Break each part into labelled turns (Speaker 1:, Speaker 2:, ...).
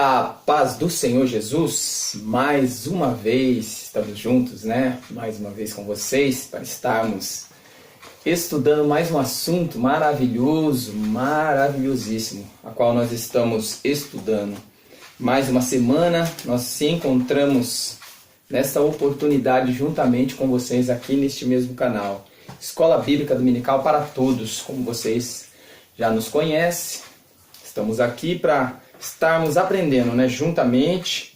Speaker 1: A paz do Senhor Jesus, mais uma vez estamos juntos, né? Mais uma vez com vocês para estarmos estudando mais um assunto maravilhoso, maravilhosíssimo, a qual nós estamos estudando. Mais uma semana nós se encontramos nesta oportunidade juntamente com vocês aqui neste mesmo canal. Escola Bíblica Dominical para Todos, como vocês já nos conhecem. Estamos aqui para estarmos aprendendo, né, juntamente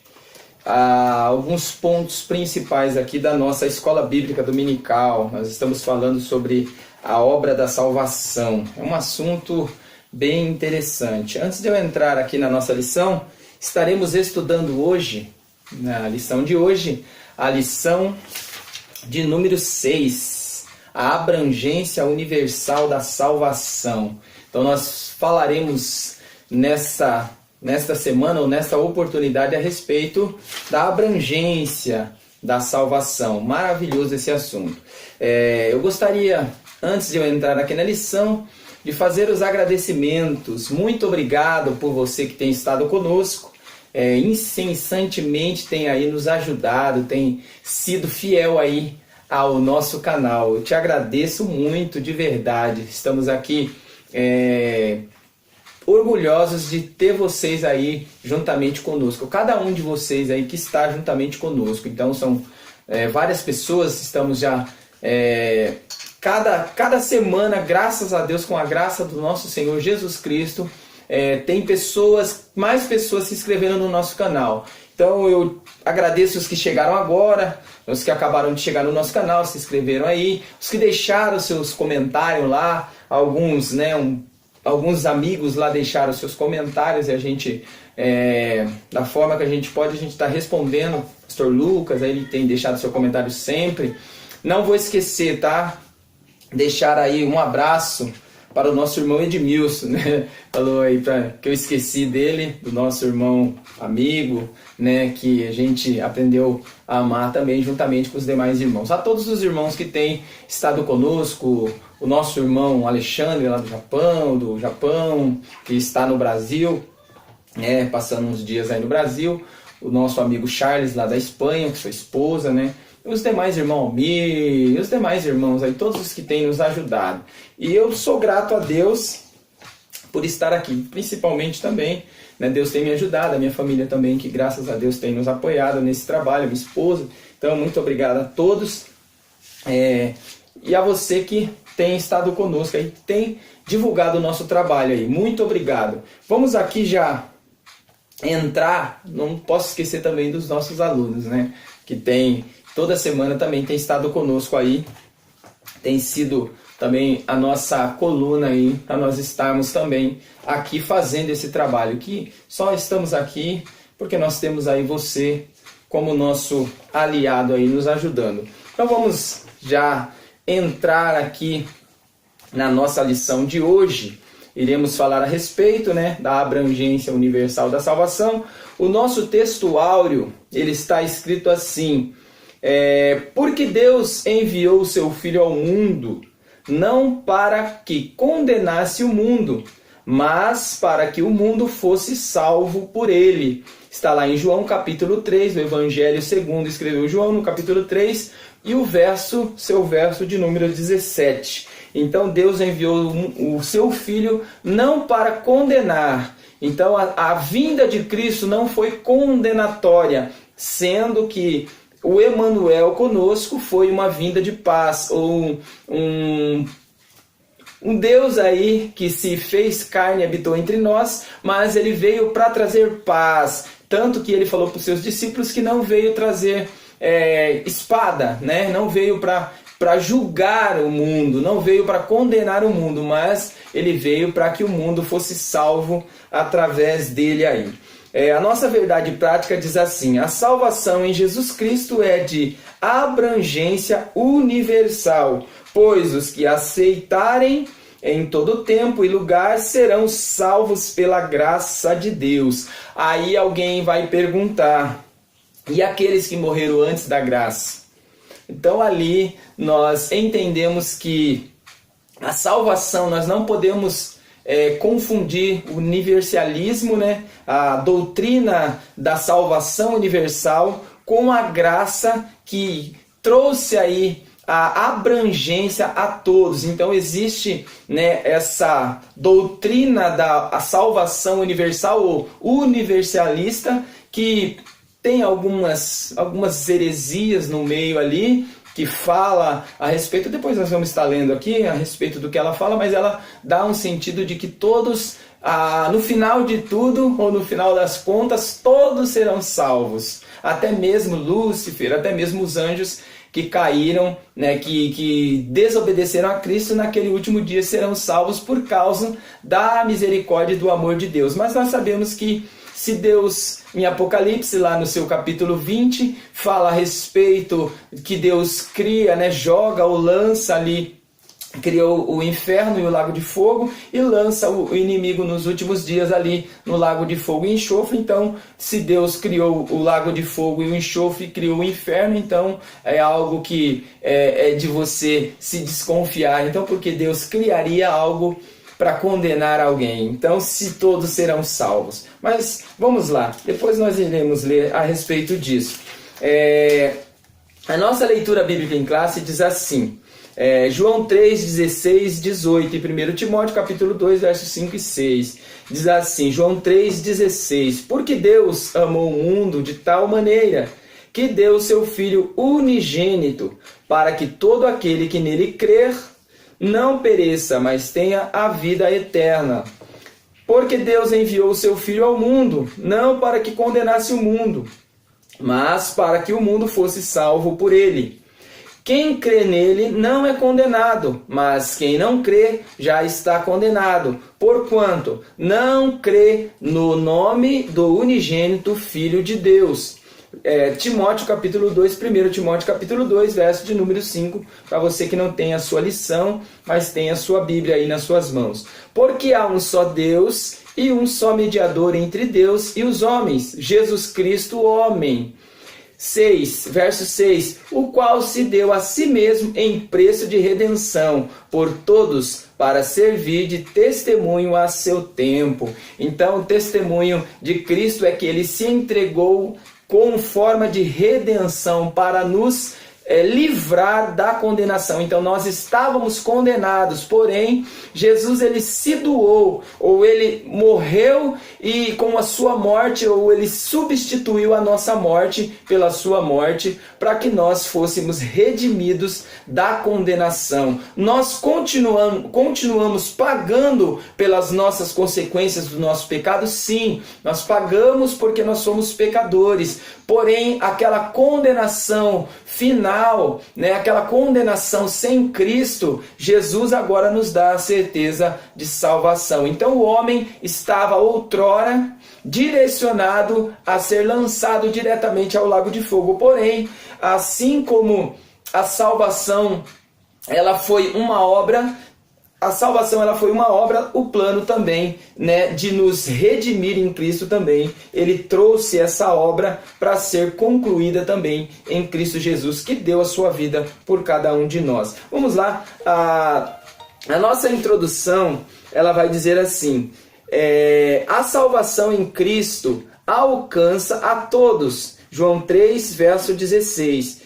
Speaker 1: alguns pontos principais aqui da nossa Escola Bíblica Dominical. Nós estamos falando sobre a obra da salvação. É um assunto bem interessante. Antes de eu entrar aqui na nossa lição, estaremos estudando hoje, na lição de hoje, a lição de número 6, a abrangência universal da salvação. Então nós falaremos nesta semana ou nesta oportunidade a respeito da abrangência da salvação. Maravilhoso esse assunto. Eu gostaria, antes de eu entrar aqui na lição, de fazer os agradecimentos. Muito obrigado por você que tem estado conosco. Incessantemente tem aí nos ajudado, tem sido fiel aí ao nosso canal. Eu te agradeço muito, de verdade. Estamos aqui orgulhosos de ter vocês aí juntamente conosco. Cada um de vocês aí que está juntamente conosco. Então são várias pessoas, estamos já cada semana, graças a Deus, com a graça do nosso Senhor Jesus Cristo, tem mais pessoas se inscrevendo no nosso canal. Então eu agradeço os que chegaram agora, os que acabaram de chegar no nosso canal, se inscreveram aí, os que deixaram seus comentários lá, alguns, alguns amigos lá deixaram seus comentários e a gente, da forma que a gente pode, a gente está respondendo. O Pastor Lucas, ele tem deixado seu comentário sempre. Não vou esquecer, tá? Deixar aí um abraço para o nosso irmão Edmilson, né? Falou aí que eu esqueci dele, do nosso irmão amigo, né? Que a gente aprendeu a amar também juntamente com os demais irmãos. A todos os irmãos que têm estado conosco, o nosso irmão Alexandre lá do Japão, que está no Brasil, passando uns dias aí no Brasil, o nosso amigo Charles lá da Espanha, com sua esposa, né? Os demais irmãos Almir, os demais irmãos aí, todos os que têm nos ajudado. E eu sou grato a Deus por estar aqui, principalmente também, né? Deus tem me ajudado, a minha família também, que graças a Deus tem nos apoiado nesse trabalho, minha esposa. Então, muito obrigado a todos. E a você que tem estado conosco aí, tem divulgado o nosso trabalho aí. Muito obrigado. Vamos aqui já entrar, não posso esquecer também dos nossos alunos, né? Que tem, toda semana também tem estado conosco aí. Tem sido também a nossa coluna aí, para nós estarmos também aqui fazendo esse trabalho. Que só estamos aqui porque nós temos aí você como nosso aliado aí, nos ajudando. Então vamos já entrar aqui na nossa lição de hoje. Iremos falar a respeito, né, da abrangência universal da salvação. O nosso texto áureo, ele está escrito assim: porque Deus enviou o seu Filho ao mundo, não para que condenasse o mundo, mas para que o mundo fosse salvo por ele. Está lá em João capítulo 3, o Evangelho segundo escreveu João, no capítulo 3, e seu verso de número 17. Então Deus enviou o seu Filho não para condenar. Então a vinda de Cristo não foi condenatória, sendo que o Emanuel conosco foi uma vinda de paz, ou um Deus aí que se fez carne e habitou entre nós, mas ele veio para trazer paz. Tanto que ele falou para os seus discípulos que não veio trazer espada, né? Não veio para julgar o mundo, não veio para condenar o mundo, mas ele veio para que o mundo fosse salvo através dele aí. A nossa verdade prática diz assim: a salvação em Jesus Cristo é de abrangência universal, pois os que aceitarem em todo tempo e lugar serão salvos pela graça de Deus. Aí alguém vai perguntar: e aqueles que morreram antes da graça? Então ali nós entendemos que a salvação nós não podemos confundir o universalismo, né, a doutrina da salvação universal, com a graça que trouxe aí a abrangência a todos. Então existe, né, essa doutrina da salvação universal ou universalista, que tem algumas heresias no meio ali, que fala a respeito, depois nós vamos estar lendo aqui a respeito do que ela fala, mas ela dá um sentido de que todos, no final de tudo, ou no final das contas, todos serão salvos. Até mesmo Lúcifer, até mesmo os anjos que caíram, né, que desobedeceram a Cristo, naquele último dia serão salvos por causa da misericórdia e do amor de Deus. Mas nós sabemos que se Deus, em Apocalipse, lá no seu capítulo 20, fala a respeito que Deus cria, né, joga ou lança ali, criou o inferno e o lago de fogo, e lança o inimigo nos últimos dias ali no lago de fogo e enxofre. Então, se Deus criou o lago de fogo e o enxofre, criou o inferno, então é algo que é de você se desconfiar. Então, porque Deus criaria algo para condenar alguém? Então, se todos serão salvos. Mas vamos lá, depois nós iremos ler a respeito disso. A nossa leitura bíblica em classe diz assim, João 3, 16, 18 e 1 Timóteo capítulo 2, versos 5 e 6. Diz assim, João 3, 16: Porque Deus amou o mundo de tal maneira que deu seu Filho unigênito, para que todo aquele que nele crer não pereça, mas tenha a vida eterna. Porque Deus enviou o seu Filho ao mundo, não para que condenasse o mundo, mas para que o mundo fosse salvo por ele. Quem crê nele não é condenado, mas quem não crê já está condenado, porquanto não crê no nome do unigênito Filho de Deus. Timóteo capítulo 2, 1 Timóteo capítulo 2, verso de número 5, para você que não tem a sua lição, mas tem a sua Bíblia aí nas suas mãos. Porque há um só Deus e um só mediador entre Deus e os homens, Jesus Cristo, homem. 6, verso 6, o qual se deu a si mesmo em preço de redenção por todos, para servir de testemunho a seu tempo. Então, o testemunho de Cristo é que ele se entregou com forma de redenção para nos livrar da condenação. Então nós estávamos condenados, porém Jesus ele se doou, ou ele morreu e com a sua morte, ou ele substituiu a nossa morte pela sua morte, para que nós fôssemos redimidos da condenação. Nós continuamos pagando pelas nossas consequências do nosso pecado, sim, nós pagamos porque nós somos pecadores, porém aquela condenação final, né, aquela condenação sem Cristo, Jesus agora nos dá a certeza de salvação. Então o homem estava outrora direcionado a ser lançado diretamente ao lago de fogo, porém, assim como a salvação ela foi uma obra, o plano também, né, de nos redimir em Cristo também, ele trouxe essa obra para ser concluída também em Cristo Jesus, que deu a sua vida por cada um de nós. Vamos lá, a nossa introdução, ela vai dizer assim, a salvação em Cristo alcança a todos. João 3, verso 16.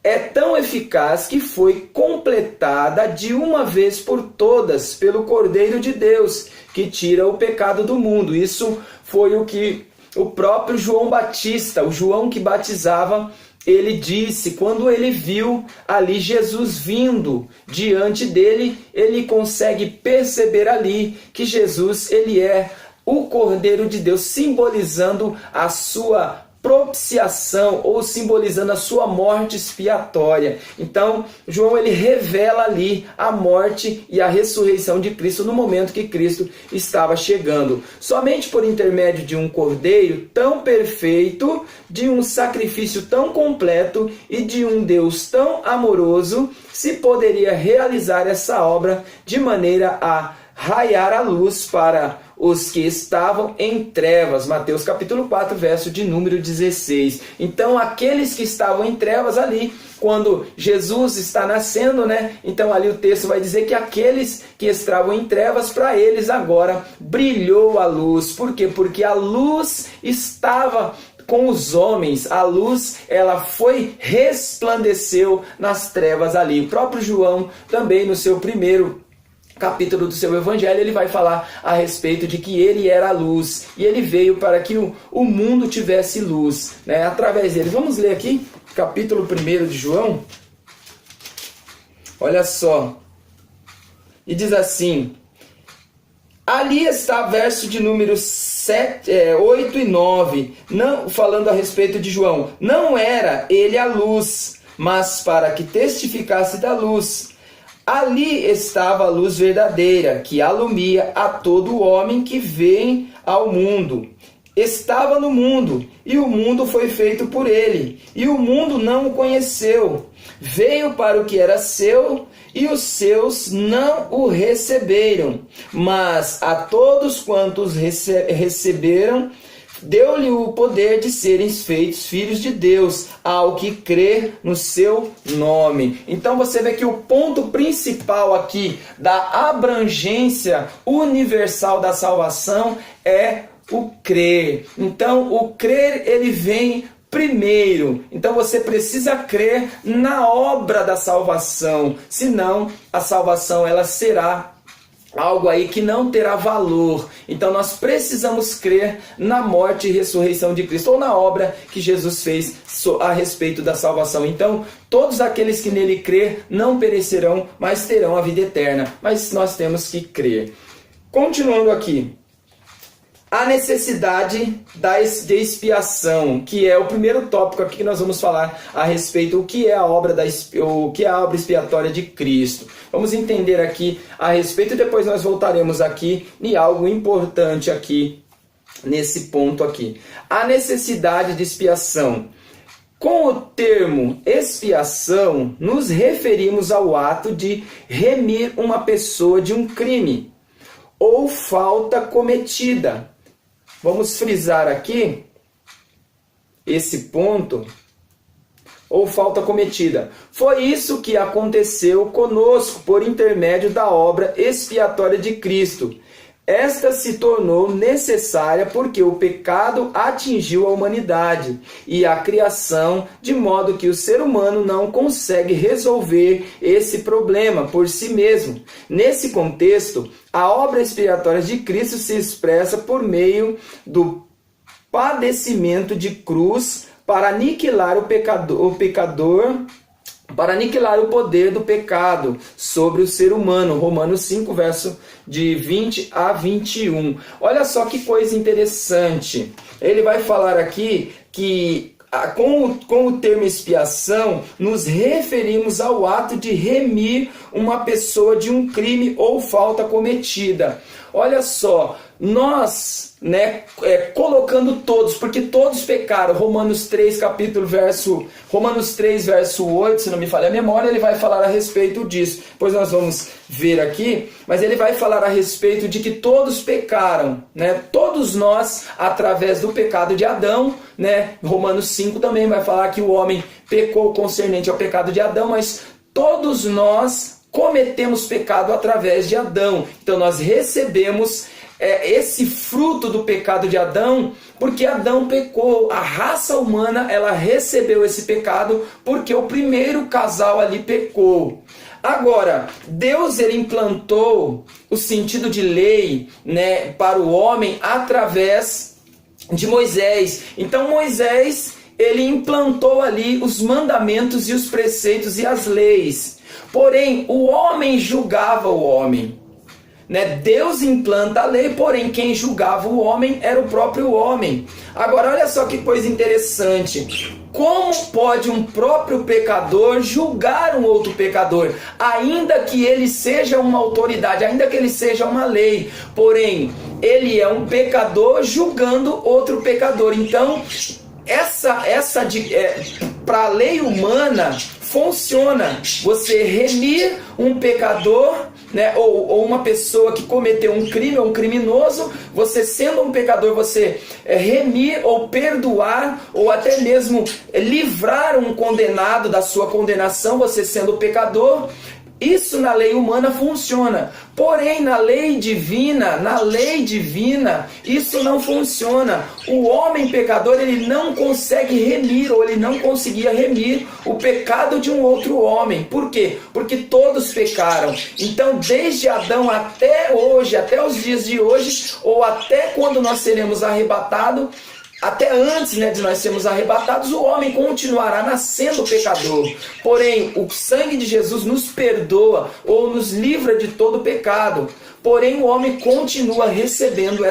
Speaker 1: É tão eficaz que foi completada de uma vez por todas pelo Cordeiro de Deus, que tira o pecado do mundo. Isso foi o que o próprio João Batista, o João que batizava, ele disse, quando ele viu ali Jesus vindo diante dele, ele consegue perceber ali que Jesus ele é o Cordeiro de Deus, simbolizando a sua propiciação, ou simbolizando a sua morte expiatória. Então, João ele revela ali a morte e a ressurreição de Cristo no momento que Cristo estava chegando. Somente por intermédio de um cordeiro tão perfeito, de um sacrifício tão completo e de um Deus tão amoroso, se poderia realizar essa obra de maneira a raiar a luz para os que estavam em trevas. Mateus capítulo 4, verso de número 16. Então, aqueles que estavam em trevas ali, quando Jesus está nascendo, né? Então ali o texto vai dizer que aqueles que estavam em trevas, para eles agora brilhou a luz. Por quê? Porque a luz estava com os homens, a luz, ela resplandeceu nas trevas ali. O próprio João também, no seu primeiro capítulo do seu evangelho, ele vai falar a respeito de que ele era a luz, e ele veio para que o mundo tivesse luz, né, através dele. Vamos ler aqui, capítulo 1 de João. Olha só, e diz assim, ali está verso de número 8 e 9, não, falando a respeito de João. Não era ele a luz, mas para que testificasse da luz. Ali estava a luz verdadeira, que alumia a todo homem que vem ao mundo. Estava no mundo, e o mundo foi feito por ele, e o mundo não o conheceu. Veio para o que era seu, e os seus não o receberam. Mas a todos quantos receberam, deu-lhe o poder de serem feitos filhos de Deus, ao que crer no seu nome. Então você vê que o ponto principal aqui da abrangência universal da salvação é o crer. Então o crer, ele vem primeiro. Então você precisa crer na obra da salvação, senão a salvação ela será algo aí que não terá valor. Então nós precisamos crer na morte e ressurreição de Cristo, ou na obra que Jesus fez a respeito da salvação. Então todos aqueles que nele crer não perecerão, mas terão a vida eterna. Mas nós temos que crer. Continuando aqui, a necessidade de expiação, que é o primeiro tópico aqui que nós vamos falar a respeito, o que é a obra expiatória de Cristo. Vamos entender aqui a respeito e depois nós voltaremos aqui em algo importante aqui nesse ponto aqui. A necessidade de expiação. Com o termo expiação, nos referimos ao ato de remir uma pessoa de um crime ou falta cometida. Vamos frisar aqui esse ponto, ou falta cometida. Foi isso que aconteceu conosco por intermédio da obra expiatória de Cristo. Esta se tornou necessária porque o pecado atingiu a humanidade e a criação, de modo que o ser humano não consegue resolver esse problema por si mesmo. Nesse contexto, a obra expiatória de Cristo se expressa por meio do padecimento de cruz para aniquilar o pecador, para aniquilar o poder do pecado sobre o ser humano. Romanos 5, verso de 20 a 21. Olha só que coisa interessante. Ele vai falar aqui que com o termo expiação, nos referimos ao ato de remir uma pessoa de um crime ou falta cometida. Olha só, nós, colocando todos, porque todos pecaram. Romanos 3, verso 8, se não me falha a memória, ele vai falar a respeito disso. Depois nós vamos ver aqui, mas ele vai falar a respeito de que todos pecaram, Todos nós, através do pecado de Adão, Romanos 5 também vai falar que o homem pecou concernente ao pecado de Adão, mas todos nós cometemos pecado através de Adão. Então nós recebemos esse fruto do pecado de Adão, porque Adão pecou. A raça humana, ela recebeu esse pecado porque o primeiro casal ali pecou. Agora, Deus, ele implantou o sentido de lei, para o homem através de Moisés. Então Moisés, ele implantou ali os mandamentos e os preceitos e as leis. Porém, o homem julgava o homem. Deus implanta a lei, porém quem julgava o homem era o próprio homem. Agora olha só que coisa interessante. Como pode um próprio pecador julgar um outro pecador? Ainda que ele seja uma autoridade, ainda que ele seja uma lei. Porém, ele é um pecador julgando outro pecador. Então, para a lei humana funciona. Você remir um pecador né? Ou uma pessoa que cometeu um crime, ou um criminoso, você sendo um pecador, você remir ou perdoar, ou até mesmo livrar um condenado da sua condenação, você sendo pecador. Isso na lei humana funciona, porém na lei divina, isso não funciona. O homem pecador, ele não consegue remir, ou ele não conseguia remir o pecado de um outro homem. Por quê? Porque todos pecaram. Então desde Adão até hoje, até os dias de hoje, ou até quando nós seremos arrebatados, até antes, né, de nós sermos arrebatados, o homem continuará nascendo pecador. Porém, o sangue de Jesus nos perdoa ou nos livra de todo pecado. Porém, o homem continua recebendo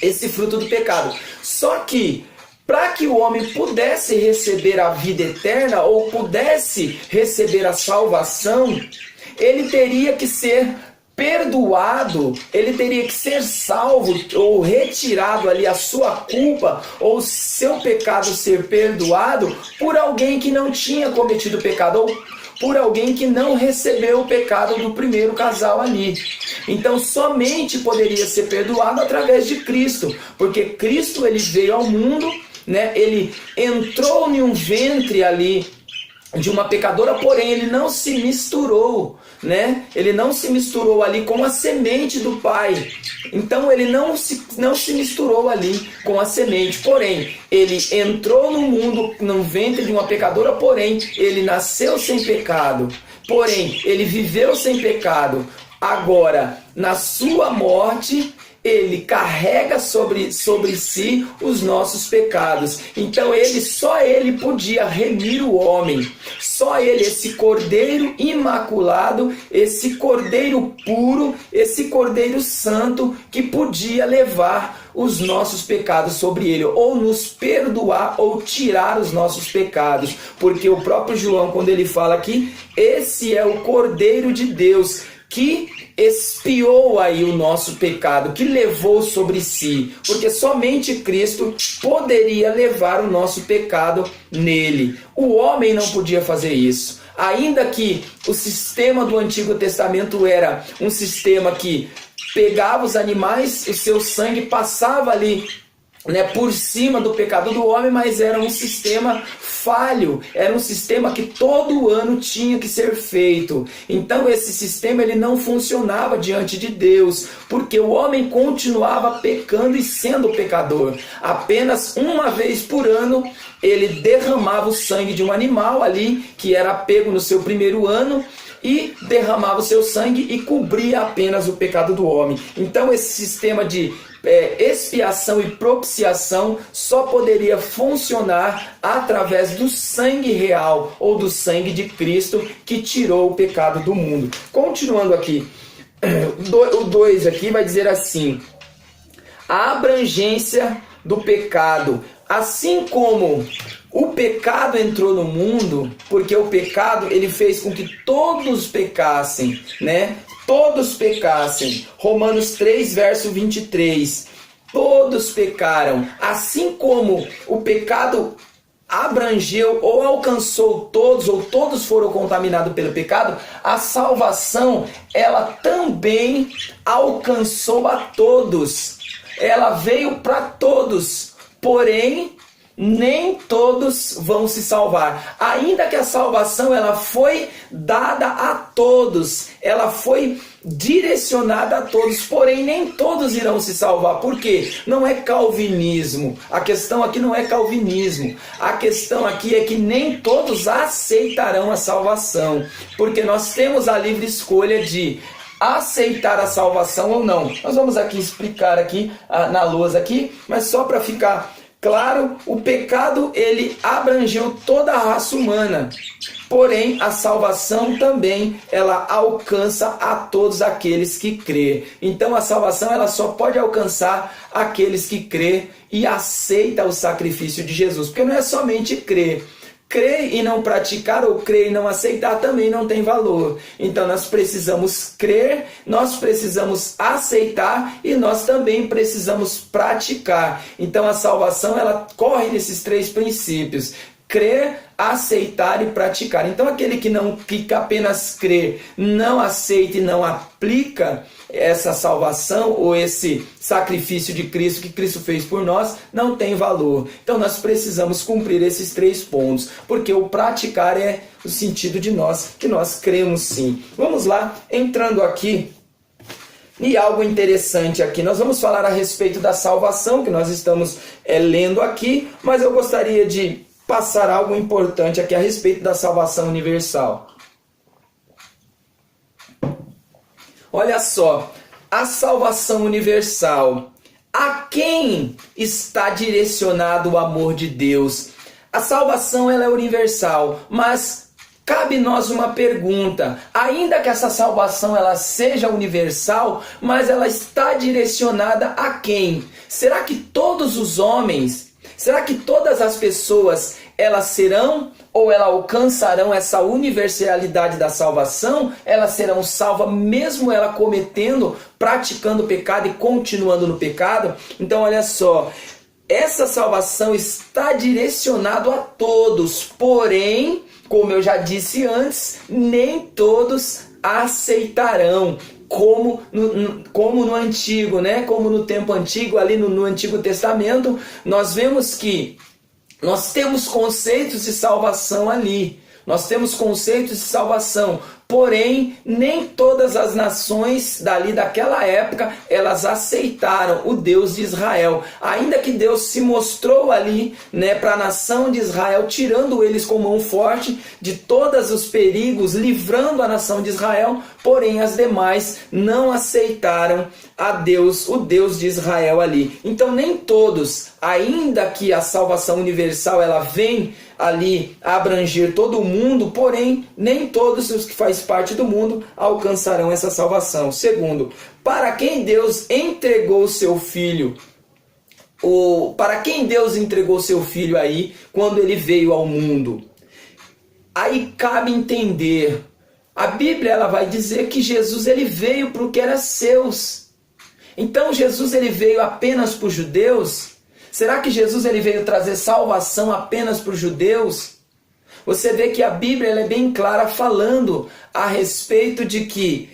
Speaker 1: esse fruto do pecado. Só que, para que o homem pudesse receber a vida eterna ou pudesse receber a salvação, ele teria que ser perdoado, ele teria que ser salvo ou retirado ali a sua culpa ou seu pecado ser perdoado por alguém que não tinha cometido pecado ou por alguém que não recebeu o pecado do primeiro casal ali. Então somente poderia ser perdoado através de Cristo, porque Cristo ele veio ao mundo, né? Ele entrou em um ventre ali de uma pecadora, porém ele não se misturou, né? Ele não se misturou ali com a semente do Pai. Então ele não se misturou ali com a semente. Porém, ele entrou no mundo, no ventre de uma pecadora, porém ele nasceu sem pecado. Porém, ele viveu sem pecado. Agora, na sua morte, ele carrega sobre si os nossos pecados. Então só ele podia remir o homem. Só ele, esse cordeiro imaculado, esse cordeiro puro, esse cordeiro santo, que podia levar os nossos pecados sobre ele, ou nos perdoar, ou tirar os nossos pecados. Porque o próprio João, quando ele fala aqui, esse é o Cordeiro de Deus, que expiou aí o nosso pecado, que levou sobre si, porque somente Cristo poderia levar o nosso pecado nele. O homem não podia fazer isso. Ainda que o sistema do Antigo Testamento era um sistema que pegava os animais, o seu sangue passava ali, né, por cima do pecado do homem, mas era um sistema falho, era um sistema que todo ano tinha que ser feito. Então esse sistema ele não funcionava diante de Deus, porque o homem continuava pecando e sendo pecador. Apenas uma vez por ano ele derramava o sangue de um animal ali, que era pego no seu primeiro ano, e derramava o seu sangue e cobria apenas o pecado do homem. Então esse sistema de expiação e propiciação só poderia funcionar através do sangue real, ou do sangue de Cristo, que tirou o pecado do mundo. Continuando aqui, o 2 aqui vai dizer assim: a abrangência do pecado. Assim como o pecado entrou no mundo, porque o pecado ele fez com que todos pecassem, né? Todos pecassem. Romanos 3, verso 23. Todos pecaram. Assim como o pecado abrangeu ou alcançou todos, ou todos foram contaminados pelo pecado, a salvação, ela também alcançou a todos. Ela veio para todos. Porém, nem todos vão se salvar. Ainda que a salvação ela foi dada a todos, ela foi direcionada a todos, porém nem todos irão se salvar. Por quê? Não é calvinismo. A questão aqui não é calvinismo. A questão aqui é que nem todos aceitarão a salvação, porque nós temos a livre escolha de aceitar a salvação ou não. Nós vamos aqui explicar aqui na lousa aqui, mas só para ficar claro, o pecado ele abrangeu toda a raça humana. Porém, a salvação também ela alcança a todos aqueles que crê. Então a salvação ela só pode alcançar aqueles que crê e aceita o sacrifício de Jesus, porque não é somente crer. Crer e não praticar, ou crer e não aceitar, também não tem valor. Então nós precisamos crer, nós precisamos aceitar e nós também precisamos praticar. Então a salvação ela corre nesses três princípios: crer, aceitar e praticar. Então aquele que apenas crê, não aceita e não aplica essa salvação ou esse sacrifício de Cristo que Cristo fez por nós, não tem valor. Então nós precisamos cumprir esses 3 pontos, porque o praticar é o sentido de nós, que nós cremos sim. Vamos lá, entrando aqui e algo interessante aqui. Nós vamos falar a respeito da salvação, que nós estamos lendo aqui, mas eu gostaria de passar algo importante aqui a respeito da salvação universal. Olha só, a salvação universal. A quem está direcionado o amor de Deus? A salvação ela é universal, mas cabe nós uma pergunta. Ainda que essa salvação ela seja universal, mas ela está direcionada a quem? Será que todos os homens, será que todas as pessoas elas serão ou elas alcançarão essa universalidade da salvação? Elas serão salvas mesmo ela cometendo, praticando o pecado e continuando no pecado? Então olha só, essa salvação está direcionada a todos, porém, como eu já disse antes, nem todos aceitarão. Como no antigo, né? Como no tempo antigo, ali no Antigo Testamento, nós vemos que nós temos conceitos de salvação ali. Nós temos conceitos de salvação, porém, nem todas as nações dali daquela época, elas aceitaram o Deus de Israel. Ainda que Deus se mostrou ali, né, para a nação de Israel, tirando eles com mão forte de todos os perigos, livrando a nação de Israel, porém as demais não aceitaram a Deus, o Deus de Israel ali. Então nem todos, ainda que a salvação universal ela vem ali a abranger todo o mundo, porém nem todos os que fazem parte do mundo alcançarão essa salvação. Segundo, para quem Deus entregou o seu filho, para quem Deus entregou seu filho aí quando ele veio ao mundo? Aí cabe entender. A Bíblia ela vai dizer que Jesus ele veio para o que era seus. Então Jesus ele veio apenas para os judeus? Será que Jesus ele veio trazer salvação apenas para os judeus? Você vê que a Bíblia ela é bem clara falando a respeito de que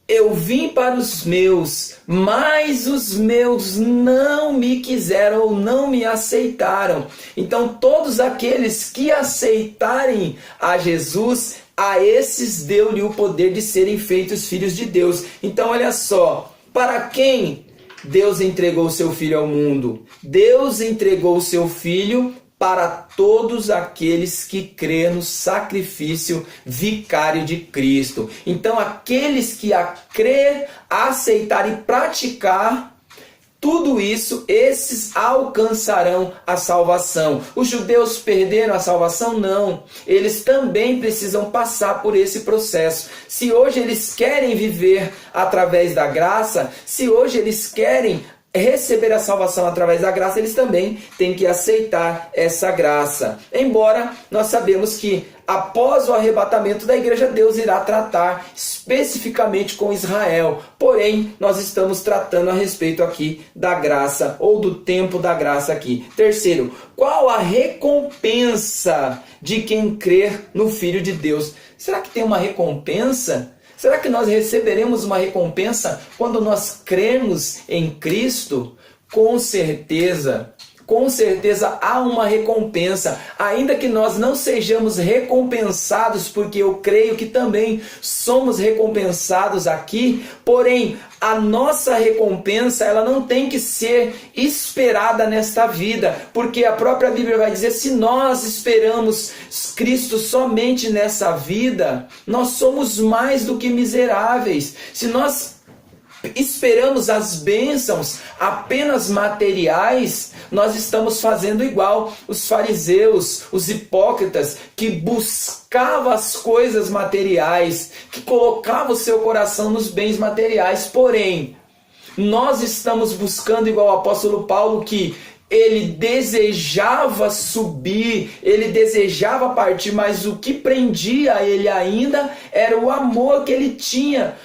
Speaker 1: eu vim para os meus, mas os meus não me quiseram ou não me aceitaram. Então todos aqueles que aceitarem a Jesus, a esses deu-lhe o poder de serem feitos filhos de Deus. Então olha só, para quem Deus entregou o seu Filho ao mundo? Deus entregou o seu Filho para todos aqueles que crêem no sacrifício vicário de Cristo. Então aqueles que a crer, aceitar e praticar tudo isso, esses alcançarão a salvação. Os judeus perderam a salvação? Não. Eles também precisam passar por esse processo. Se hoje eles querem viver através da graça, se hoje eles querem receber a salvação através da graça, eles também têm que aceitar essa graça. Embora nós sabemos que após o arrebatamento da igreja, Deus irá tratar especificamente com Israel. Porém, nós estamos tratando a respeito aqui da graça, ou do tempo da graça aqui. Terceiro, qual a recompensa de quem crer no Filho de Deus? Será que tem uma recompensa? Será que nós receberemos uma recompensa quando nós cremos em Cristo? Com certeza há uma recompensa, ainda que nós não sejamos recompensados, porque eu creio que também somos recompensados aqui, porém a nossa recompensa ela não tem que ser esperada nesta vida, porque a própria Bíblia vai dizer, se nós esperamos Cristo somente nessa vida, nós somos mais do que miseráveis. Se nós esperamos as bênçãos apenas materiais, nós estamos fazendo igual os fariseus, os hipócritas, que buscavam as coisas materiais, que colocavam o seu coração nos bens materiais. Porém, nós estamos buscando igual o apóstolo Paulo, que ele desejava subir, ele desejava partir, mas o que prendia ele ainda era o amor que ele tinha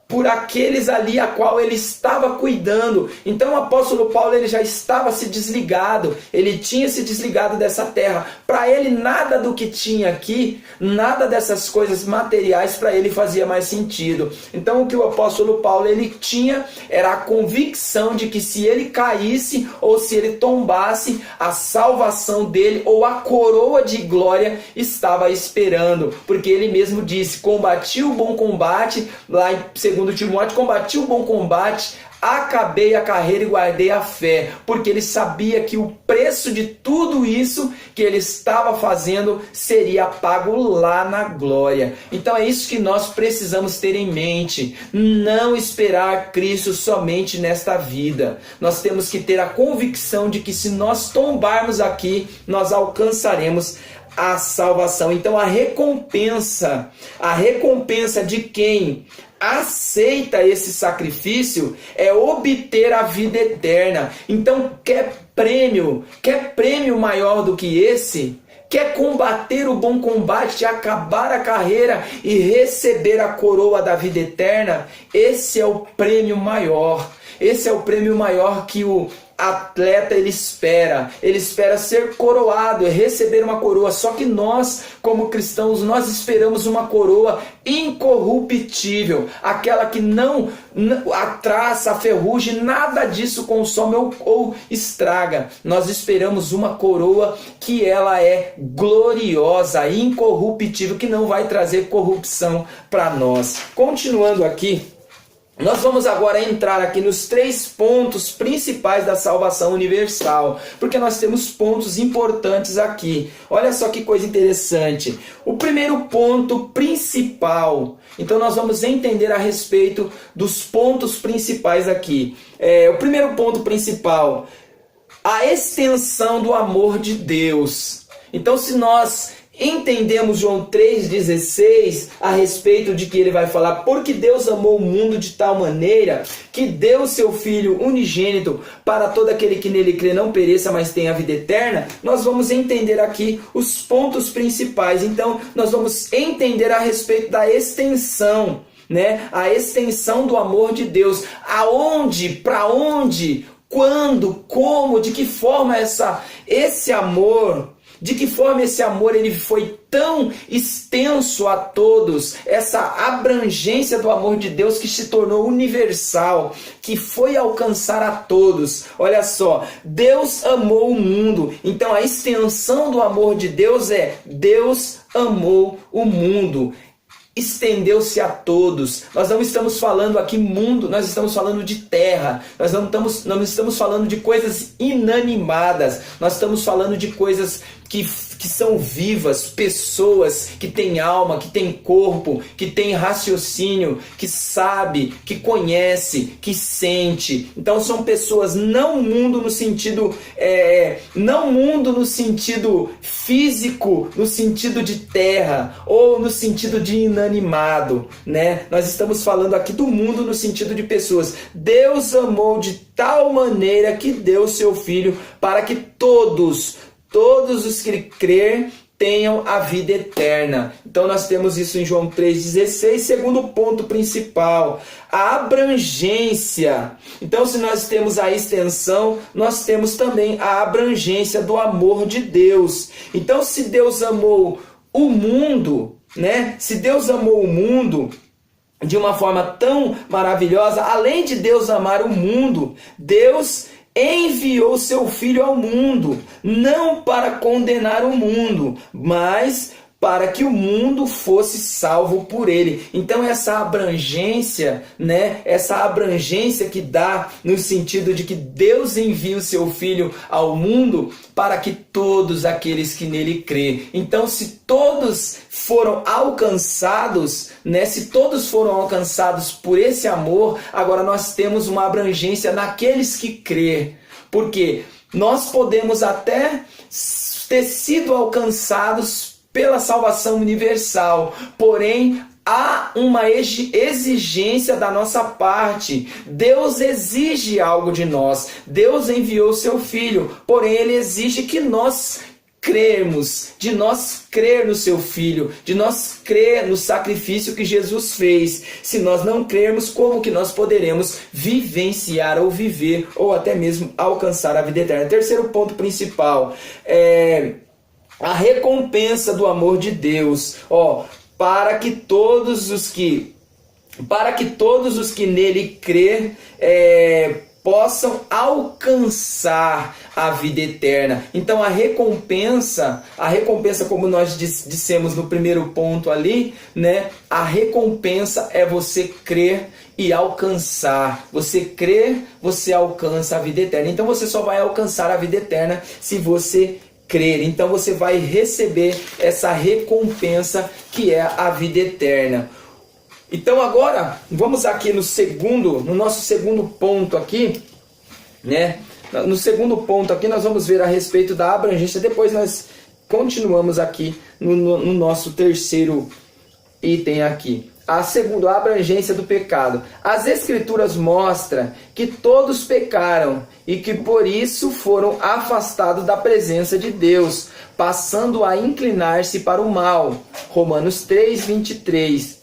Speaker 1: por aqueles ali a qual ele estava cuidando. Então o apóstolo Paulo, ele já estava se desligado, ele tinha se desligado dessa terra. Para ele nada do que tinha aqui, nada dessas coisas materiais para ele fazia mais sentido. Então o que o apóstolo Paulo ele tinha era a convicção de que se ele caísse ou se ele tombasse, a salvação dele ou a coroa de glória estava esperando, porque ele mesmo disse: combati o bom combate, lá em 2 Timóteo, combati o bom combate, acabei a carreira e guardei a fé, porque ele sabia que o preço de tudo isso que ele estava fazendo seria pago lá na glória. Então é isso que nós precisamos ter em mente, não esperar Cristo somente nesta vida. Nós temos que ter a convicção de que se nós tombarmos aqui, nós alcançaremos a salvação. Então a recompensa de quem aceita esse sacrifício é obter a vida eterna. Então quer prêmio maior do que esse? Quer combater o bom combate, acabar a carreira e receber a coroa da vida eterna? Esse é o prêmio maior. Esse é o prêmio maior que o atleta ele espera ser coroado, receber uma coroa. Só que nós, como cristãos, nós esperamos uma coroa incorruptível, aquela que a traça, a ferrugem, nada disso consome ou estraga. Nós esperamos uma coroa que ela é gloriosa, incorruptível, que não vai trazer corrupção para nós. Continuando aqui, nós vamos agora entrar aqui nos 3 pontos principais da salvação universal, porque nós temos pontos importantes aqui. Olha só que coisa interessante. O primeiro ponto principal, então nós vamos entender a respeito dos pontos principais aqui. O primeiro ponto principal, a extensão do amor de Deus. Então se nós entendemos João 3,16 a respeito de que ele vai falar: porque Deus amou o mundo de tal maneira que deu seu Filho unigênito para todo aquele que nele crê não pereça, mas tenha a vida eterna. Nós vamos entender aqui os pontos principais. Então nós vamos entender a respeito da extensão, né? A extensão do amor de Deus. Aonde, para onde, quando, como, de que forma esse amor... De que forma esse amor ele foi tão extenso a todos, essa abrangência do amor de Deus que se tornou universal, que foi alcançar a todos. Olha só, Deus amou o mundo. Então a extensão do amor de Deus é: Deus amou o mundo. Estendeu-se a todos. Nós não estamos falando aqui mundo, nós estamos falando de terra. Nós não estamos falando de coisas inanimadas. Nós estamos falando de coisas que são vivas, pessoas que têm alma, que têm corpo, que têm raciocínio, que sabe, que conhece, que sente. Então são pessoas, não mundo no sentido físico, no sentido de terra ou no sentido de inanimado, né? Nós estamos falando aqui do mundo no sentido de pessoas. Deus amou de tal maneira que deu seu Filho para que todos os que crer tenham a vida eterna. Então nós temos isso em João 3,16. Segundo ponto principal, a abrangência. Então se nós temos a extensão, nós temos também a abrangência do amor de Deus. Então se Deus amou o mundo, né? Se Deus amou o mundo de uma forma tão maravilhosa, além de Deus amar o mundo, Deus enviou seu Filho ao mundo, não para condenar o mundo, mas para que o mundo fosse salvo por ele. Então essa abrangência, né? Essa abrangência que dá no sentido de que Deus envia o seu Filho ao mundo para que todos aqueles que nele crê. Então se todos foram alcançados, né? Se todos foram alcançados por esse amor, agora nós temos uma abrangência naqueles que crê. Porque nós podemos até ter sido alcançados pela salvação universal, porém há uma exigência da nossa parte. Deus exige algo de nós. Deus enviou seu Filho, porém ele exige que nós crermos, de nós crer no seu Filho, de nós crer no sacrifício que Jesus fez. Se nós não crermos, como que nós poderemos vivenciar ou viver ou até mesmo alcançar a vida eterna? Terceiro ponto principal é a recompensa do amor de Deus. Para que todos os que nele crer possam alcançar a vida eterna. Então a recompensa, como nós dissemos no primeiro ponto ali, né? A recompensa é você crer e alcançar. Você crer, você alcança a vida eterna. Então você só vai alcançar a vida eterna se você crer. Então você vai receber essa recompensa que é a vida eterna. Então agora, vamos aqui no nosso segundo ponto aqui, né? No segundo ponto aqui nós vamos ver a respeito da abrangência, depois nós continuamos aqui no nosso terceiro item aqui. A abrangência do pecado. As Escrituras mostram que todos pecaram e que por isso foram afastados da presença de Deus, passando a inclinar-se para o mal. Romanos 3:23.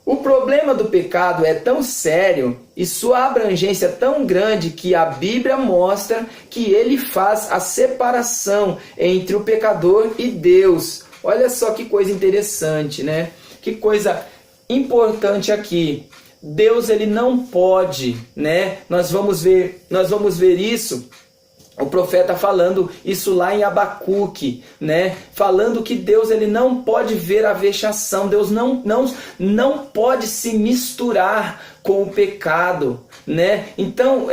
Speaker 1: O problema do pecado é tão sério e sua abrangência tão grande que a Bíblia mostra que ele faz a separação entre o pecador e Deus. Olha só que coisa interessante, né? Que coisa importante aqui. Deus, ele não pode, né? Nós vamos ver isso. O profeta falando isso lá em Abacuque, né? Falando que Deus, ele não pode ver a vexação. Deus não pode se misturar com o pecado, né? Então,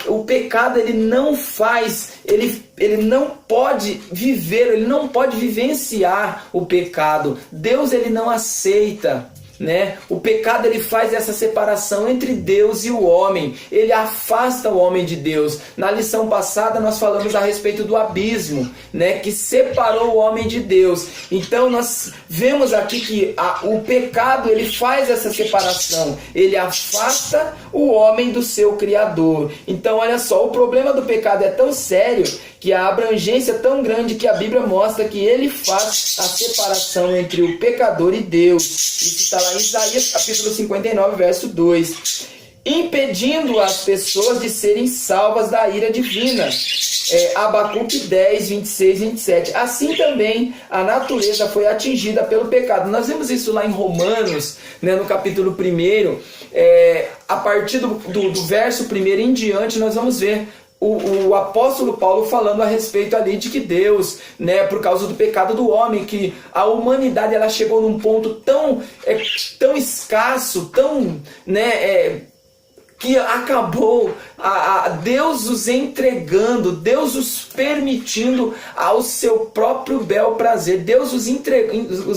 Speaker 1: o pecado, ele não faz, ele não pode viver, ele não pode vivenciar o pecado. Deus, ele não aceita, né? O pecado, ele faz essa separação entre Deus e o homem. Ele afasta o homem de Deus. Na lição passada nós falamos a respeito do abismo, né? Que separou o homem de Deus. Então nós vemos aqui que o pecado, ele faz essa separação. Ele afasta o homem do seu Criador. Então olha só, o problema do pecado é tão sério que a abrangência é tão grande que a Bíblia mostra que ele faz a separação entre o pecador e Deus. Isso está lá em Isaías capítulo 59, verso 2. Impedindo as pessoas de serem salvas da ira divina. Abacuque 10, 26, 27. Assim também a natureza foi atingida pelo pecado. Nós vemos isso lá em Romanos, né, no capítulo 1. A partir do verso 1 em diante, nós vamos ver o apóstolo Paulo falando a respeito ali de que Deus, né, por causa do pecado do homem, que a humanidade ela chegou num ponto tão escasso, tão, né, que acabou a Deus os entregando, Deus os permitindo ao seu próprio bel prazer. Deus os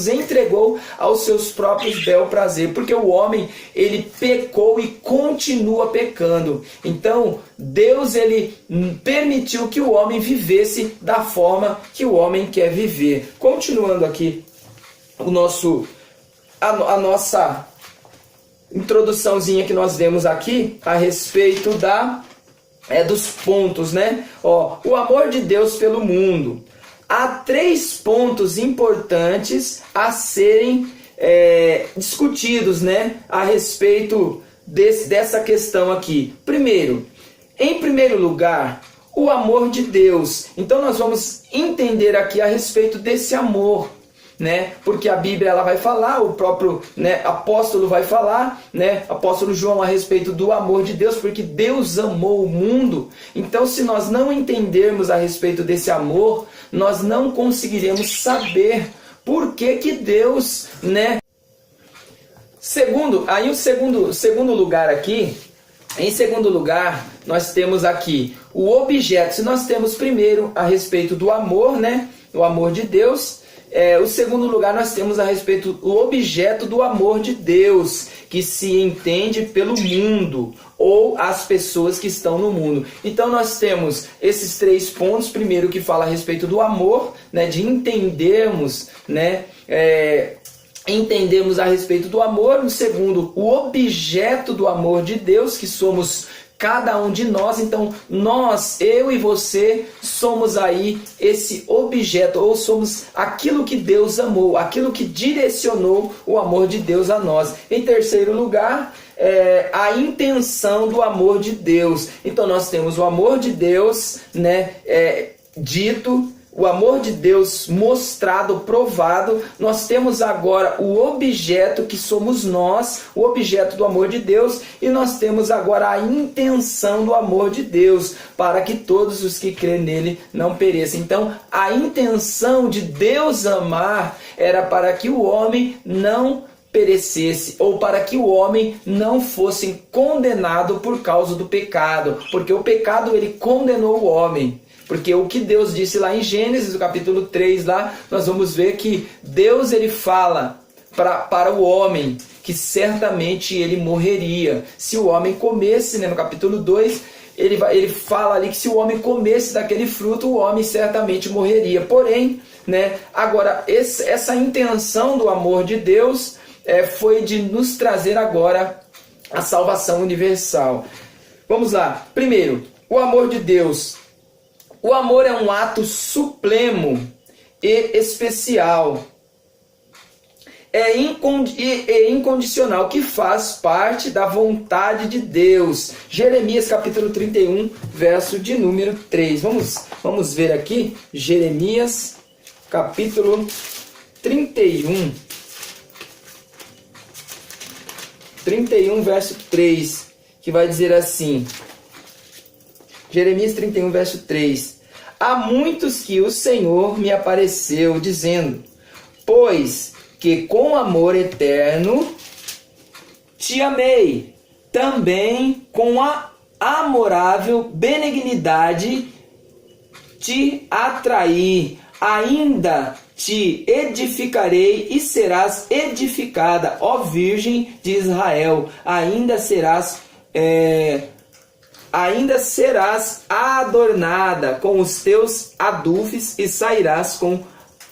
Speaker 1: entregou aos seus próprios bel prazer, porque o homem, ele pecou e continua pecando. Então Deus, ele permitiu que o homem vivesse da forma que o homem quer viver. Continuando aqui a nossa introduçãozinha que nós demos aqui a respeito dos pontos, né? O amor de Deus pelo mundo. Há 3 pontos importantes a serem discutidos, né? A respeito dessa questão aqui. Em primeiro lugar, o amor de Deus. Então nós vamos entender aqui a respeito desse amor, né? Porque a Bíblia ela vai falar, o próprio, né, apóstolo vai falar, né, apóstolo João, a respeito do amor de Deus, porque Deus amou o mundo. Então, se nós não entendermos a respeito desse amor, nós não conseguiremos saber por que Deus, né? O segundo lugar aqui, em segundo lugar, nós temos aqui o objeto. Se nós temos primeiro a respeito do amor, né, o amor de Deus. O segundo lugar, nós temos a respeito do objeto do amor de Deus, que se entende pelo mundo, ou as pessoas que estão no mundo. Então nós temos esses 3 pontos. Primeiro, que fala a respeito do amor, né, de entendermos, né, entendemos a respeito do amor. No segundo, o objeto do amor de Deus, que somos cada um de nós. Então nós, eu e você, somos aí esse objeto, ou somos aquilo que Deus amou, aquilo que direcionou o amor de Deus a nós. Em terceiro lugar, a intenção do amor de Deus. Então nós temos o amor de Deus, né, dito, o amor de Deus mostrado, provado. Nós temos agora o objeto, que somos nós, o objeto do amor de Deus, e nós temos agora a intenção do amor de Deus, para que todos os que creem nele não pereçam. Então a intenção de Deus amar era para que o homem não perecesse, ou para que o homem não fosse condenado por causa do pecado, porque o pecado ele condenou o homem. Porque o que Deus disse lá em Gênesis, no capítulo 3, lá, nós vamos ver que Deus ele fala para o homem que certamente ele morreria se o homem comesse, né? No capítulo 2, ele fala ali que se o homem comesse daquele fruto, o homem certamente morreria. Porém, né, agora, essa intenção do amor de Deus foi de nos trazer agora a salvação universal. Vamos lá. Primeiro, o amor de Deus. O amor é um ato supremo e especial. É incondicional, que faz parte da vontade de Deus. Jeremias capítulo 31, verso de número 3. Vamos ver aqui, Jeremias capítulo 31. 31, verso 3, que vai dizer assim... Jeremias 31, verso 3. Há muitos que o Senhor me apareceu, dizendo: pois que com amor eterno te amei, também com a amorável benignidade te atraí, ainda te edificarei e serás edificada, ó Virgem de Israel, ainda serás adornada com os teus adufes e sairás com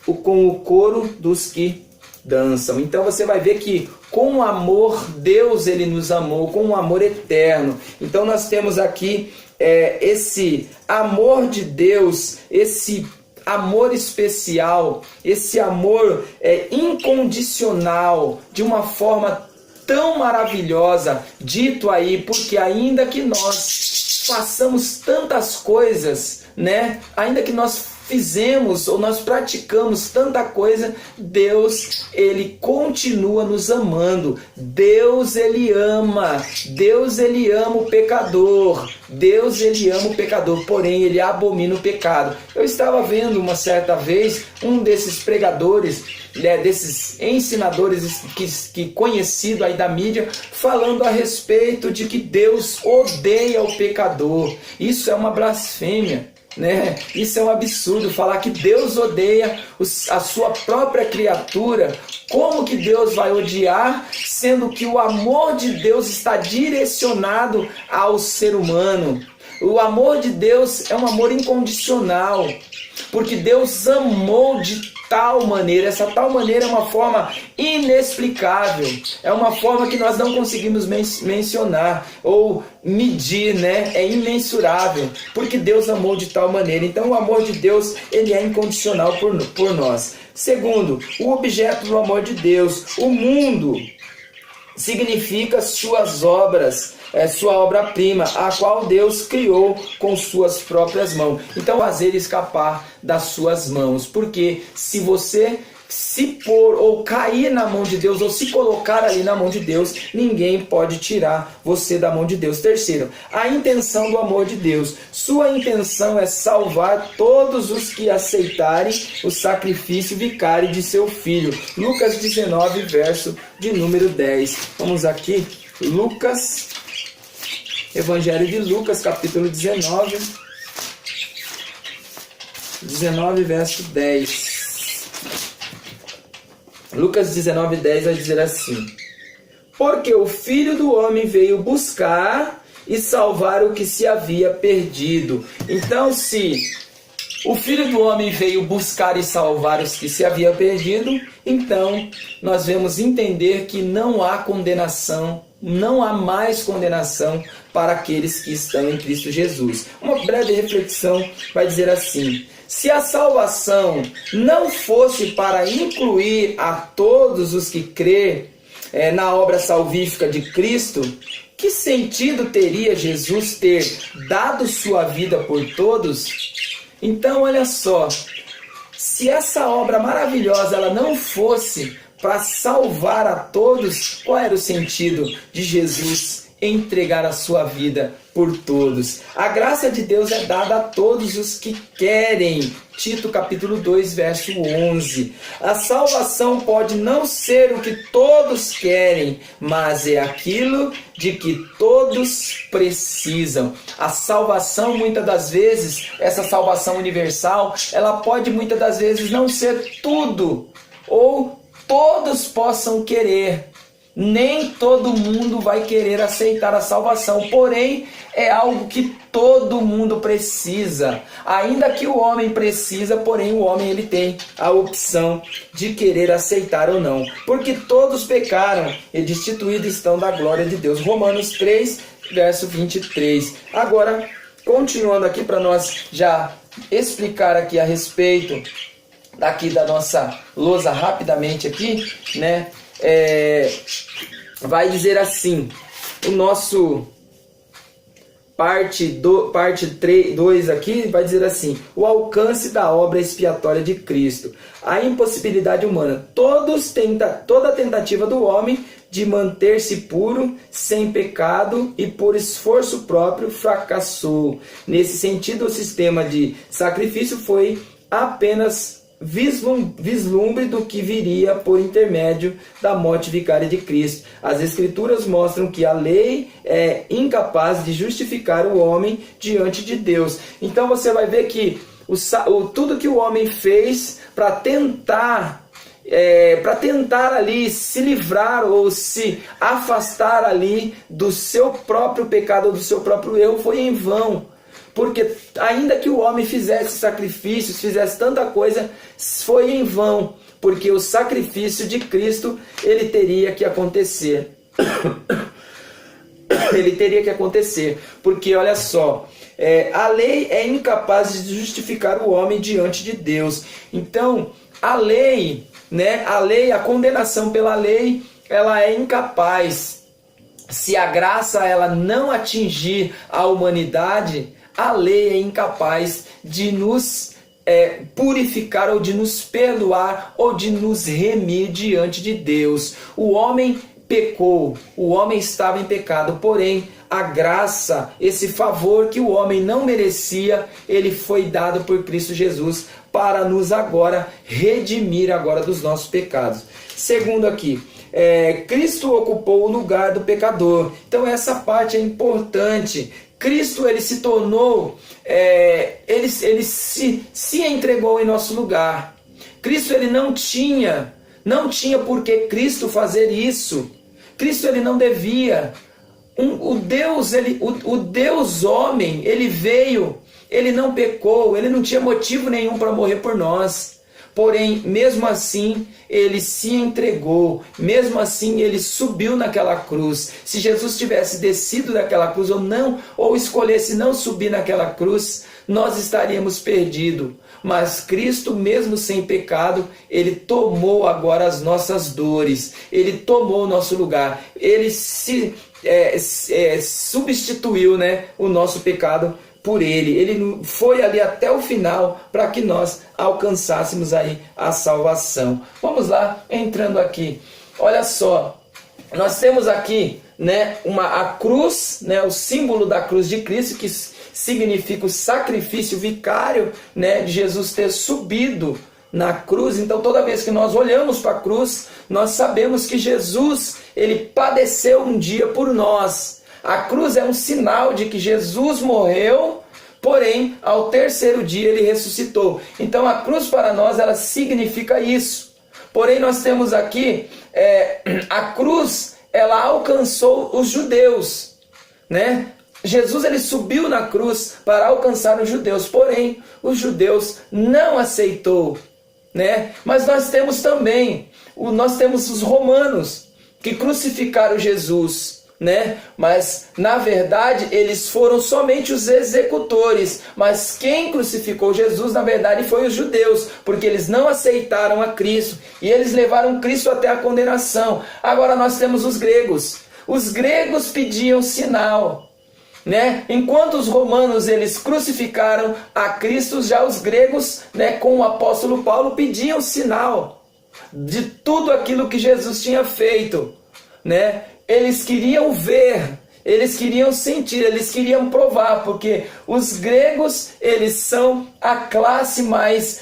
Speaker 1: o coro dos que dançam. Então você vai ver que com amor Deus ele nos amou, com um amor eterno. Então nós temos aqui esse amor de Deus, esse amor especial, esse amor incondicional, de uma forma tão maravilhosa, dito aí, porque ainda que nós façamos tantas coisas, né? Ainda que nós fizemos ou nós praticamos tanta coisa, Deus, ele continua nos amando. Deus, ele ama o pecador. Deus, ele ama o pecador, porém ele abomina o pecado. Eu estava vendo uma certa vez um desses pregadores, desses ensinadores que conhecido aí da mídia, falando a respeito de que Deus odeia o pecador. Isso é uma blasfêmia, né? Isso é um absurdo, falar que Deus odeia a sua própria criatura. Como que Deus vai odiar, sendo que o amor de Deus está direcionado ao ser humano? O amor de Deus é um amor incondicional, porque Deus amou de tal maneira, essa tal maneira é uma forma inexplicável, é uma forma que nós não conseguimos mencionar ou medir, né? É imensurável, porque Deus amou de tal maneira. Então o amor de Deus, ele é incondicional por nós. Segundo, o objeto do amor de Deus, o mundo, significa suas obras, sua obra-prima, a qual Deus criou com suas próprias mãos. Então, fazer escapar das suas mãos, porque se você se pôr ou cair na mão de Deus, ou se colocar ali na mão de Deus, ninguém pode tirar você da mão de Deus. Terceiro, a intenção do amor de Deus. Sua intenção é salvar todos os que aceitarem o sacrifício vicário de seu Filho. Lucas 19, verso de número 10. Vamos aqui, Evangelho de Lucas, capítulo 19, verso 10. Lucas 19, 10 vai dizer assim: porque o Filho do Homem veio buscar e salvar o que se havia perdido. Então, se o Filho do Homem veio buscar e salvar os que se havia perdido, então nós vamos entender que não há condenação não há mais condenação para aqueles que estão em Cristo Jesus. Uma breve reflexão vai dizer assim: se a salvação não fosse para incluir a todos os que crê na obra salvífica de Cristo, que sentido teria Jesus ter dado sua vida por todos? Então, olha só, se essa obra maravilhosa ela não fosse para salvar a todos, qual era o sentido de Jesus entregar a sua vida por todos? A graça de Deus é dada a todos os que querem. Tito capítulo 2, verso 11. A salvação pode não ser o que todos querem, mas é aquilo de que todos precisam. A salvação, muitas das vezes, essa salvação universal, ela pode muitas das vezes não ser tudo, ou todos possam querer. Nem todo mundo vai querer aceitar a salvação, porém é algo que todo mundo precisa. Ainda que o homem precisa, porém o homem ele tem a opção de querer aceitar ou não. Porque todos pecaram e destituídos estão da glória de Deus. Romanos 3, verso 23. Agora, continuando aqui para nós já explicar aqui a respeito daqui da nossa lousa rapidamente aqui, né? Vai dizer assim, o nosso parte 2 aqui vai dizer assim: o alcance da obra expiatória de Cristo, a impossibilidade humana, toda a tentativa do homem de manter-se puro, sem pecado e por esforço próprio fracassou. Nesse sentido, o sistema de sacrifício foi apenas vislumbre do que viria por intermédio da morte vicária de Cristo. As Escrituras mostram que a lei é incapaz de justificar o homem diante de Deus. Então você vai ver que tudo que o homem fez para tentar ali se livrar ou se afastar ali do seu próprio pecado ou do seu próprio erro foi em vão. Porque ainda que o homem fizesse sacrifícios, fizesse tanta coisa, foi em vão. Porque o sacrifício de Cristo, ele teria que acontecer. Ele teria que acontecer. Porque, olha só, a lei é incapaz de justificar o homem diante de Deus. Então, a lei, né, a condenação pela lei, ela é incapaz. Se a graça ela não atingir a humanidade, a lei é incapaz de nos purificar ou de nos perdoar ou de nos remir diante de Deus. O homem pecou, o homem estava em pecado, porém a graça, esse favor que o homem não merecia, ele foi dado por Cristo Jesus para nos agora redimir agora dos nossos pecados. Segundo aqui, Cristo ocupou o lugar do pecador. Então essa parte é importante. Cristo ele se tornou, ele se entregou em nosso lugar. Cristo ele não tinha por que Cristo fazer isso. Cristo ele não devia. O Deus homem, ele veio, ele não pecou, ele não tinha motivo nenhum para morrer por nós. Porém, mesmo assim, ele se entregou, mesmo assim ele subiu naquela cruz. Se Jesus tivesse descido daquela cruz ou escolhesse não subir naquela cruz, nós estaríamos perdidos. Mas Cristo, mesmo sem pecado, ele tomou agora as nossas dores, ele tomou o nosso lugar, ele se substituiu, né, o nosso pecado por ele foi ali até o final para que nós alcançássemos aí a salvação. Vamos lá, entrando aqui, olha só, nós temos aqui, né, a cruz, né, o símbolo da cruz de Cristo, que significa o sacrifício vicário, né, de Jesus ter subido na cruz. Então toda vez que nós olhamos para a cruz, nós sabemos que Jesus, ele padeceu um dia por nós. A cruz é um sinal de que Jesus morreu, porém ao terceiro dia ele ressuscitou. Então a cruz para nós ela significa isso. Porém nós temos aqui a cruz, ela alcançou os judeus, né? Jesus ele subiu na cruz para alcançar os judeus, porém os judeus não aceitou, né? Mas nós temos também os romanos que crucificaram Jesus. né? Mas na verdade eles foram somente os executores, mas quem crucificou Jesus na verdade foi os judeus, porque eles não aceitaram a Cristo e eles levaram Cristo até a condenação. Agora nós temos os gregos. Os gregos pediam sinal, né? Enquanto os romanos eles crucificaram a Cristo, já os gregos, né, com o apóstolo Paulo pediam sinal de tudo aquilo que Jesus tinha feito, né? Eles queriam ver, eles queriam sentir, eles queriam provar, porque os gregos, eles são a classe mais,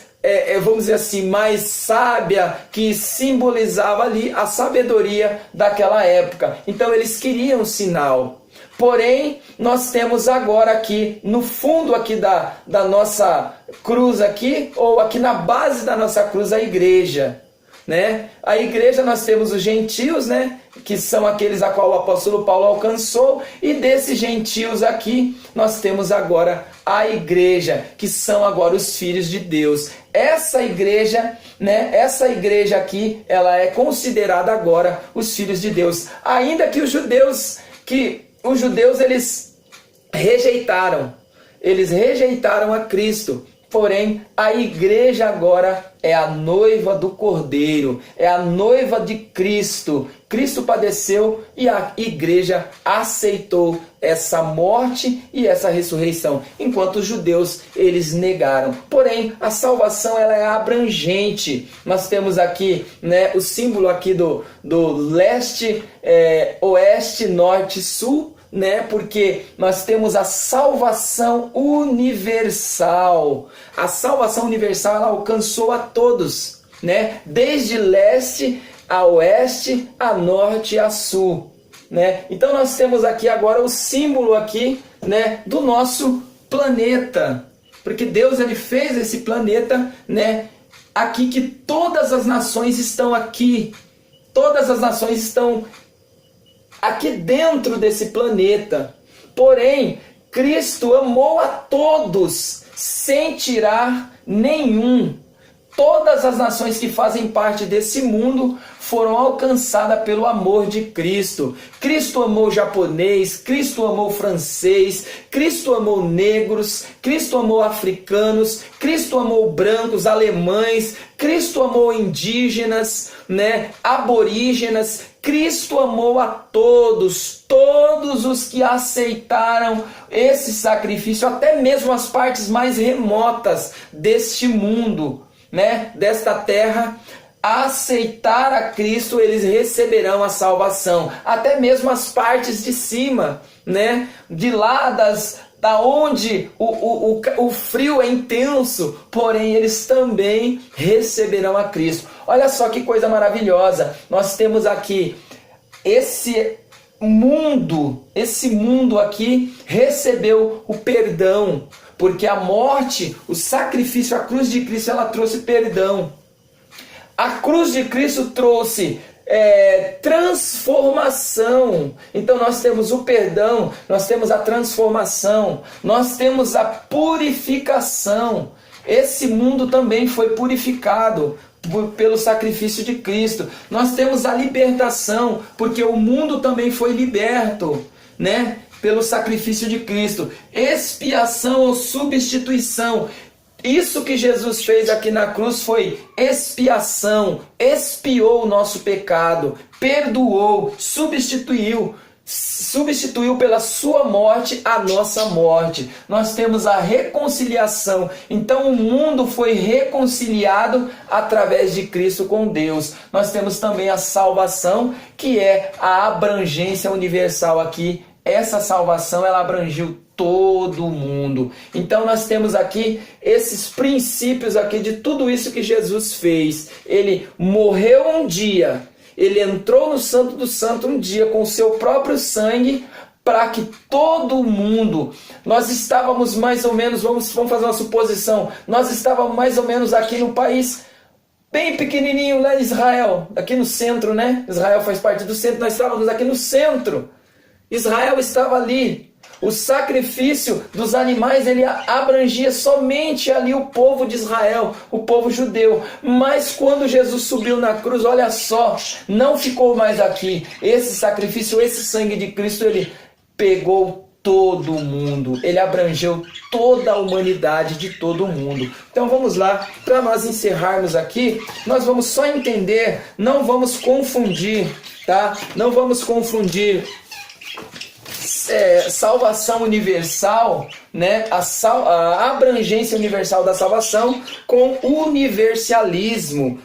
Speaker 1: vamos dizer assim, mais sábia, que simbolizava ali a sabedoria daquela época. Então eles queriam sinal. Porém, nós temos agora aqui, no fundo aqui da nossa cruz aqui, ou aqui na base da nossa cruz, a igreja. Né? A igreja, nós temos os gentios, né? Que são aqueles a qual o apóstolo Paulo alcançou, e desses gentios aqui nós temos agora a igreja, que são agora os filhos de Deus. Essa igreja, né? Essa igreja aqui, ela é considerada agora os filhos de Deus, ainda que os judeus eles rejeitaram a Cristo. Porém, a igreja agora é a noiva do Cordeiro, é a noiva de Cristo. Cristo padeceu e a igreja aceitou essa morte e essa ressurreição, enquanto os judeus eles negaram. Porém, a salvação ela é abrangente. Nós temos aqui, né, o símbolo aqui do leste, oeste, norte, sul, né? Porque nós temos a salvação universal. A salvação universal ela alcançou a todos, né? Desde leste a oeste, a norte e a sul, né? Então nós temos aqui agora o símbolo aqui, né, do nosso planeta, porque Deus ele fez esse planeta, né, aqui, que todas as nações estão aqui. Todas as nações estão aqui dentro desse planeta. Porém, Cristo amou a todos sem tirar nenhum. Todas as nações que fazem parte desse mundo foram alcançadas pelo amor de Cristo. Cristo amou japonês, Cristo amou francês, Cristo amou negros, Cristo amou africanos, Cristo amou brancos, alemães, Cristo amou indígenas, né, aborígenas. Cristo amou a todos, todos os que aceitaram esse sacrifício, até mesmo as partes mais remotas deste mundo, né, desta terra, aceitar a Cristo, eles receberão a salvação. Até mesmo as partes de cima, né, de lá da onde o frio é intenso, porém eles também receberão a Cristo. Olha só que coisa maravilhosa. Nós temos aqui esse mundo aqui recebeu o perdão, porque a morte, o sacrifício, a cruz de Cristo, ela trouxe perdão. A cruz de Cristo trouxe transformação. Então nós temos o perdão, nós temos a transformação, nós temos a purificação. Esse mundo também foi purificado pelo sacrifício de Cristo. Nós temos a libertação, porque o mundo também foi liberto, né, pelo sacrifício de Cristo. Expiação ou substituição. Isso que Jesus fez aqui na cruz foi expiação, expiou o nosso pecado, perdoou, substituiu pela sua morte a nossa morte. Nós temos a reconciliação. Então o mundo foi reconciliado através de Cristo com Deus. Nós temos também a salvação, que é a abrangência universal aqui. Essa salvação ela abrangiu todo mundo. Então nós temos aqui esses princípios aqui de tudo isso que Jesus fez. Ele morreu um dia, ele entrou no Santo do Santo um dia com o seu próprio sangue, para que todo mundo, nós estávamos mais ou menos, vamos fazer uma suposição, nós estávamos mais ou menos aqui no país bem pequenininho lá em Israel, aqui no centro, né? Israel faz parte do centro, nós estávamos aqui no centro. Israel estava ali. O sacrifício dos animais, ele abrangia somente ali o povo de Israel, o povo judeu. Mas quando Jesus subiu na cruz, olha só, não ficou mais aqui. Esse sacrifício, esse sangue de Cristo, ele pegou todo mundo. Ele abrangeu toda a humanidade de todo mundo. Então vamos lá, para nós encerrarmos aqui, nós vamos só entender, não vamos confundir, tá? Não vamos confundir salvação universal, né? A abrangência universal da salvação com universalismo.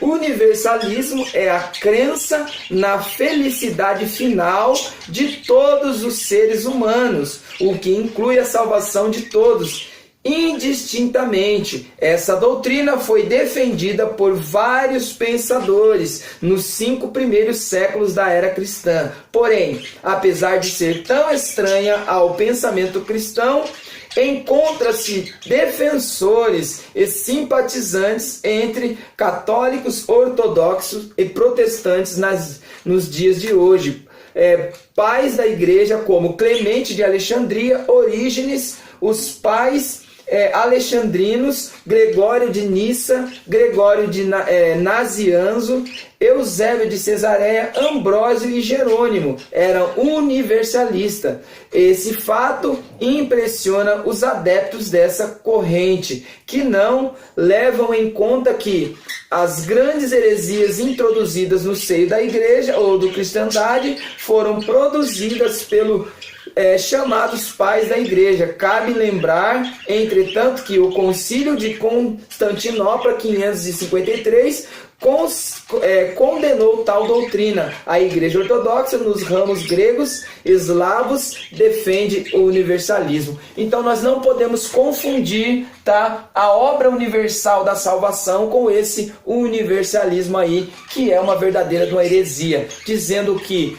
Speaker 1: Universalismo é a crença na felicidade final de todos os seres humanos, o que inclui a salvação de todos, indistintamente. Essa doutrina foi defendida por vários pensadores nos 5 primeiros séculos da era cristã. Porém, apesar de ser tão estranha ao pensamento cristão, encontra-se defensores e simpatizantes entre católicos, ortodoxos e protestantes nos dias de hoje. Pais da igreja como Clemente de Alexandria, Orígenes, os pais alexandrinos, Gregório de Nissa, Gregório de Nazianzo, Eusébio de Cesareia, Ambrósio e Jerônimo eram universalistas. Esse fato impressiona os adeptos dessa corrente, que não levam em conta que as grandes heresias introduzidas no seio da igreja ou do cristandade foram produzidas pelo chamados pais da igreja. Cabe lembrar, entretanto, que o Concílio de Constantinopla, 553, condenou tal doutrina. A Igreja Ortodoxa, nos ramos gregos, eslavos, defende o universalismo. Então nós não podemos confundir, tá, a obra universal da salvação com esse universalismo aí, que é uma verdadeira de uma heresia, dizendo que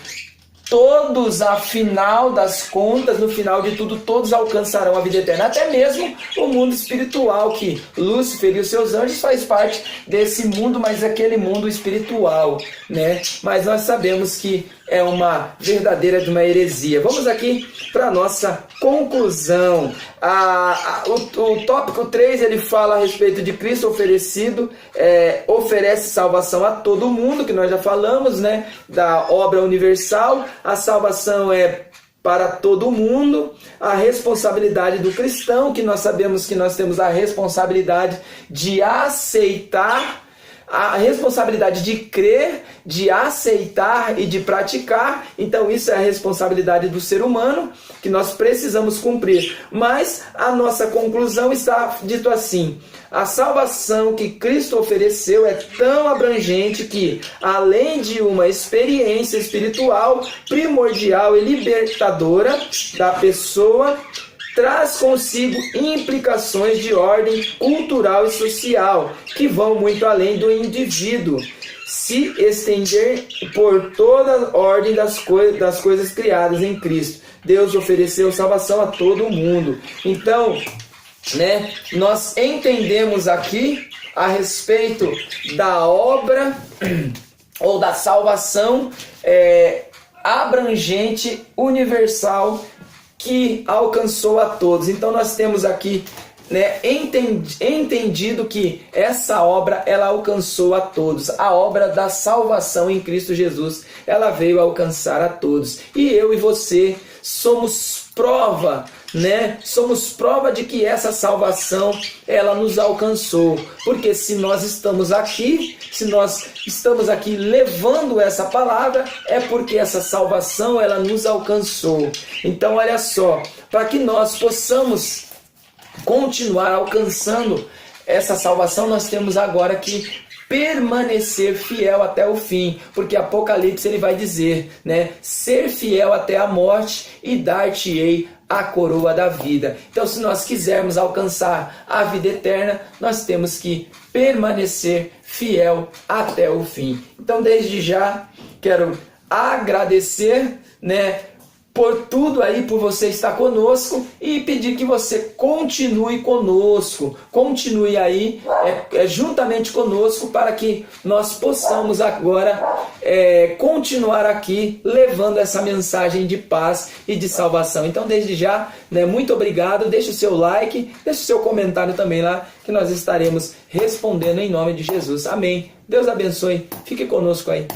Speaker 1: todos, afinal das contas, no final de tudo, todos alcançarão a vida eterna. Até mesmo o mundo espiritual, que Lúcifer e os seus anjos faz parte desse mundo, mas aquele mundo espiritual, né? Mas nós sabemos que é uma verdadeira de uma heresia. Vamos aqui para a nossa conclusão. O tópico 3, ele fala a respeito de Cristo oferecido, oferece salvação a todo mundo, que nós já falamos, né? Da obra universal. A salvação é para todo mundo. A responsabilidade do cristão, que nós sabemos que nós temos a responsabilidade de aceitar, a responsabilidade de crer, de aceitar e de praticar. Então isso é a responsabilidade do ser humano, que nós precisamos cumprir. Mas a nossa conclusão está dito assim: a salvação que Cristo ofereceu é tão abrangente que, além de uma experiência espiritual primordial e libertadora da pessoa, traz consigo implicações de ordem cultural e social que vão muito além do indivíduo, se estender por toda a ordem das coisas criadas em Cristo. Deus ofereceu salvação a todo mundo. Então, né, nós entendemos aqui a respeito da obra ou da salvação abrangente, universal, que alcançou a todos. Então nós temos aqui, né, entendido que essa obra, ela alcançou a todos. A obra da salvação em Cristo Jesus, ela veio alcançar a todos. E eu e você somos prova, né? Somos prova de que essa salvação, ela nos alcançou. Porque se nós estamos aqui, levando essa palavra, é porque essa salvação, ela nos alcançou. Então olha só, para que nós possamos continuar alcançando essa salvação, nós temos agora que permanecer fiel até o fim, porque Apocalipse ele vai dizer, né, ser fiel até a morte e dar-te-ei a coroa da vida. Então, se nós quisermos alcançar a vida eterna, nós temos que permanecer fiel até o fim. Então, desde já, quero agradecer, né, por tudo aí, por você estar conosco e pedir que você continue conosco, continue aí juntamente conosco para que nós possamos agora continuar aqui levando essa mensagem de paz e de salvação. Então, desde já, né, muito obrigado, deixe o seu like, deixe o seu comentário também lá, que nós estaremos respondendo em nome de Jesus. Amém. Deus abençoe, fique conosco aí.